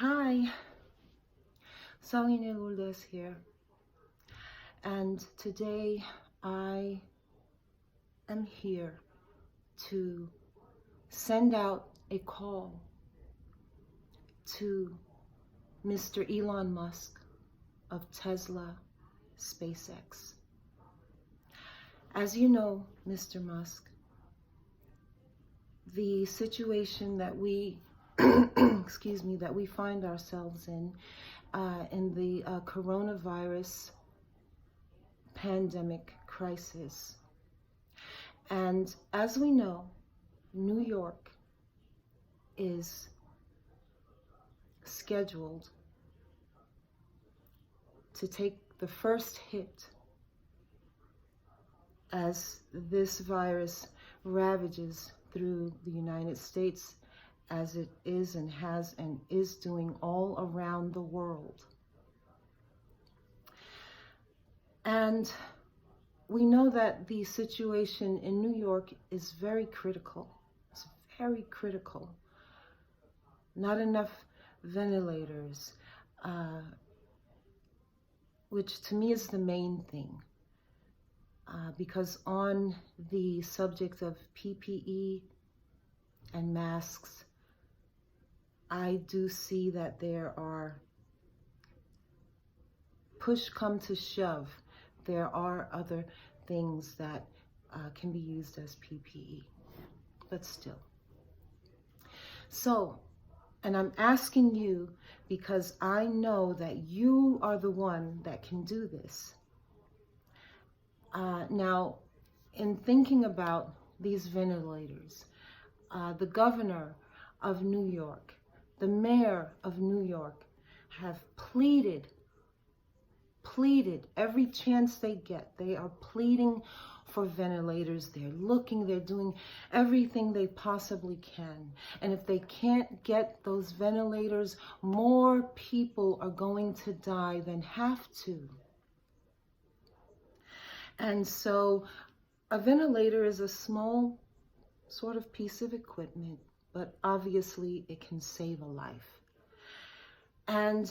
Hi, Sonia Lourdes here, and today I am here to send out a call to Mr. Elon Musk of Tesla SpaceX. As you know, Mr. Musk, the situation that we that we find ourselves in the coronavirus pandemic crisis. And as we know, New York is scheduled to take the first hit as this virus ravages through the United States, as it is and has and is doing all around the world. And we know that the situation in New York is very critical. It's very critical. Not enough ventilators, which to me is the main thing. Because on the subject of PPE and masks, I do see that there are, push come to shove, there are other things that can be used as PPE, but still. So, and I'm asking you because I know that you are the one that can do this. Now, in thinking about these ventilators, the governor of New York, the mayor of New York have pleaded every chance they get. They are pleading for ventilators. They're looking, they're doing everything they possibly can. And if they can't get those ventilators, more people are going to die than have to. And so a ventilator is a small sort of piece of equipment, but obviously it can save a life. And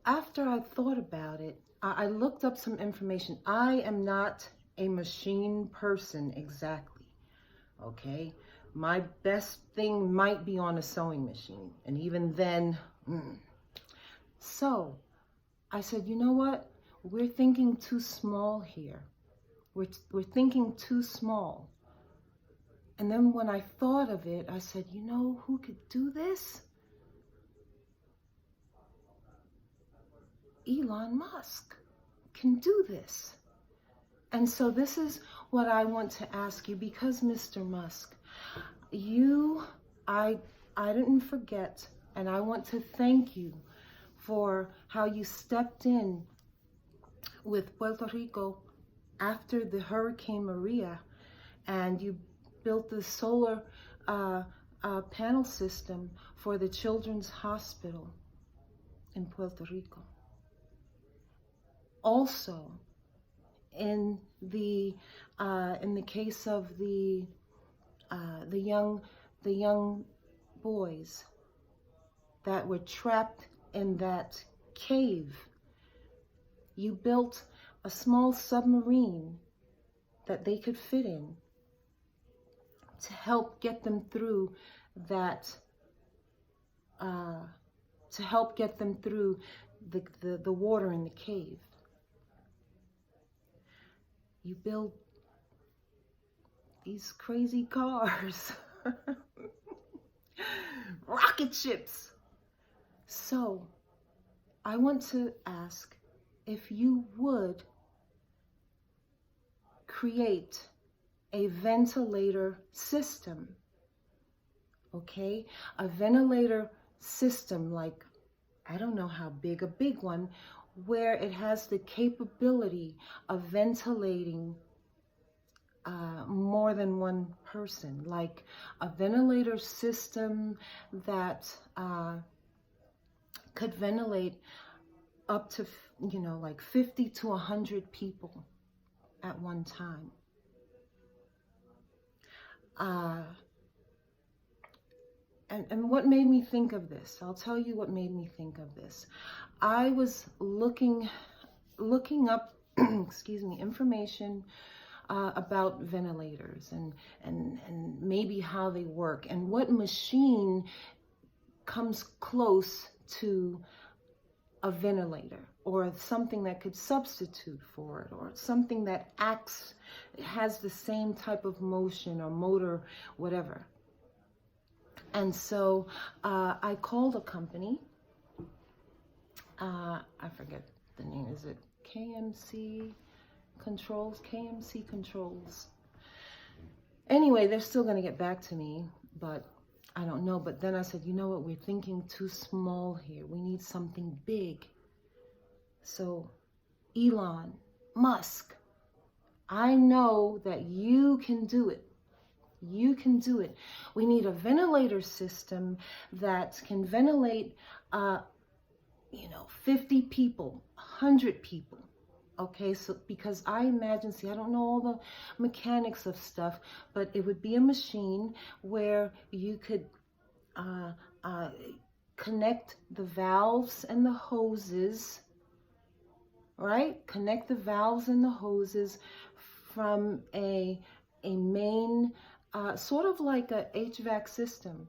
after I thought about it, I looked up some information. I am not a machine person exactly, okay? My best thing might be on a sewing machine, and even then, So I said, you know what? We're thinking too small here. We're thinking too small. And then when I thought of it, I said, you know who could do this? Elon Musk can do this. And so this is what I want to ask you, because Mr. Musk, I didn't forget, and I want to thank you for how you stepped in with Puerto Rico after the Hurricane Maria, and you built the solar panel system for the Children's Hospital in Puerto Rico. Also, in the case of the young boys that were trapped in that cave, you built a small submarine that they could fit in to help get them through that, to help get them through the water in the cave. You build these crazy cars, rocket ships. So I want to ask if you would create a ventilator system, okay? A ventilator system, like, I don't know how big, a big one, where it has the capability of ventilating more than one person, like a ventilator system that could ventilate up to, like 50 to 100 people at one time. and what made me think of this? I'll tell you what made me think of this. I was looking up, excuse me, information about ventilators and maybe how they work and what machine comes close to a ventilator, or something that could substitute for it, or something that has the same type of motion or motor, whatever. And so I called a company. I forget the name. Is it KMC Controls? KMC Controls. Anyway, they're still going to get back to me, but I don't know. But then I said, you know what? We're thinking too small here. We need something big. So Elon, Musk, I know that you can do it. You can do it. We need a ventilator system that can ventilate, 50 people, 100 people. Okay, so because I imagine, see, I don't know all the mechanics of stuff, but it would be a machine where you could connect the valves and the hoses, right? Connect the valves and the hoses from a main, sort of like a HVAC system,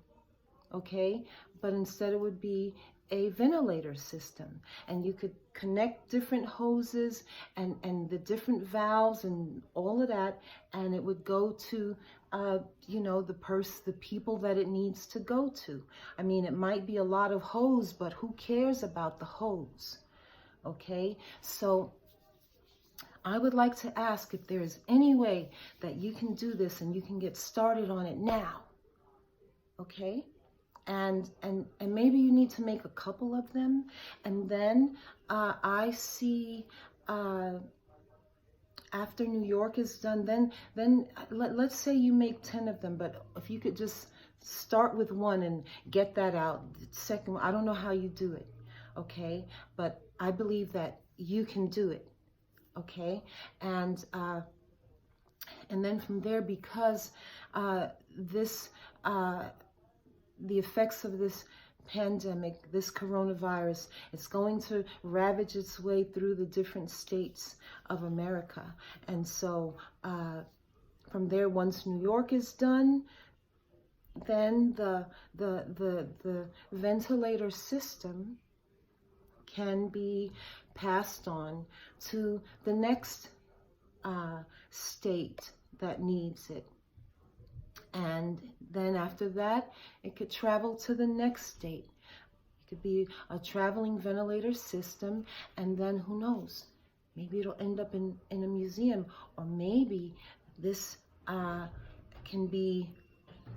okay? But instead it would be a ventilator system, and you could connect different hoses and the different valves and all of that, and it would go to the people that it needs to go to. I mean, it might be a lot of hose, but who cares about the hose? Okay, so I would like to ask if there is any way that you can do this and you can get started on it now. Okay? And maybe you need to make a couple of them, and then I see after New York is done, then let's say you make 10 of them, but if you could just start with one and get that out. Second, I don't know how you do it, okay? But I believe that you can do it, okay? And then from there, because the effects of this pandemic, this coronavirus, it's going to ravage its way through the different states of America. And so from there, once New York is done, then the ventilator system can be passed on to the next state that needs it. And then after that, it could travel to the next state. It could be a traveling ventilator system, and then who knows? Maybe it'll end up in a museum, or maybe this can be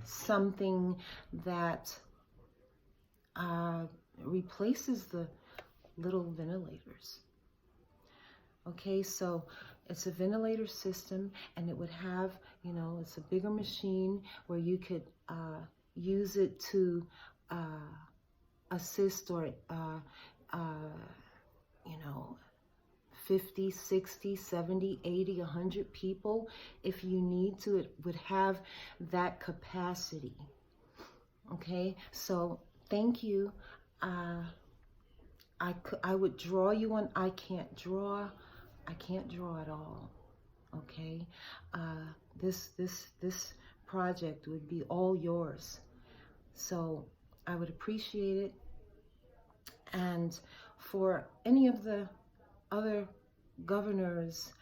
something that replaces the little ventilators. Okay, so it's a ventilator system, and it would have, it's a bigger machine where you could use it to assist or, 50, 60, 70, 80, 100 people. If you need to, it would have that capacity. Okay, so thank you. I would draw you one. I can't draw at all. Okay, this project would be all yours. So I would appreciate it. And for any of the other governors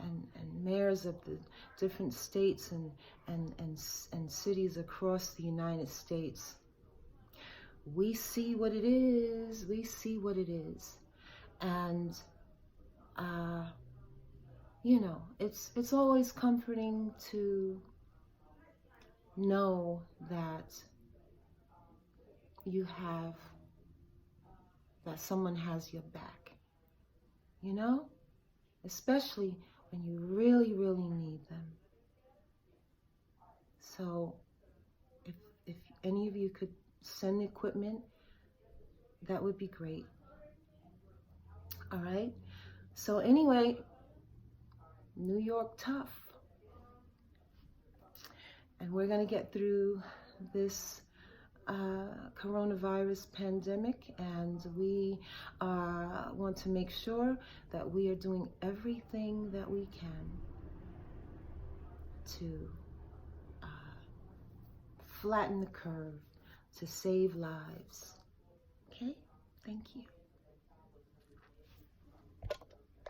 and mayors of the different states and cities across the United States, we see what it is. We see what it is. And it's always comforting to know that that someone has your back, especially when you really, really need them. So if any of you could send equipment, that would be great. All right. So anyway, New York tough. And we're going to get through this coronavirus pandemic, and we want to make sure that we are doing everything that we can to flatten the curve, to save lives. Okay? Thank you.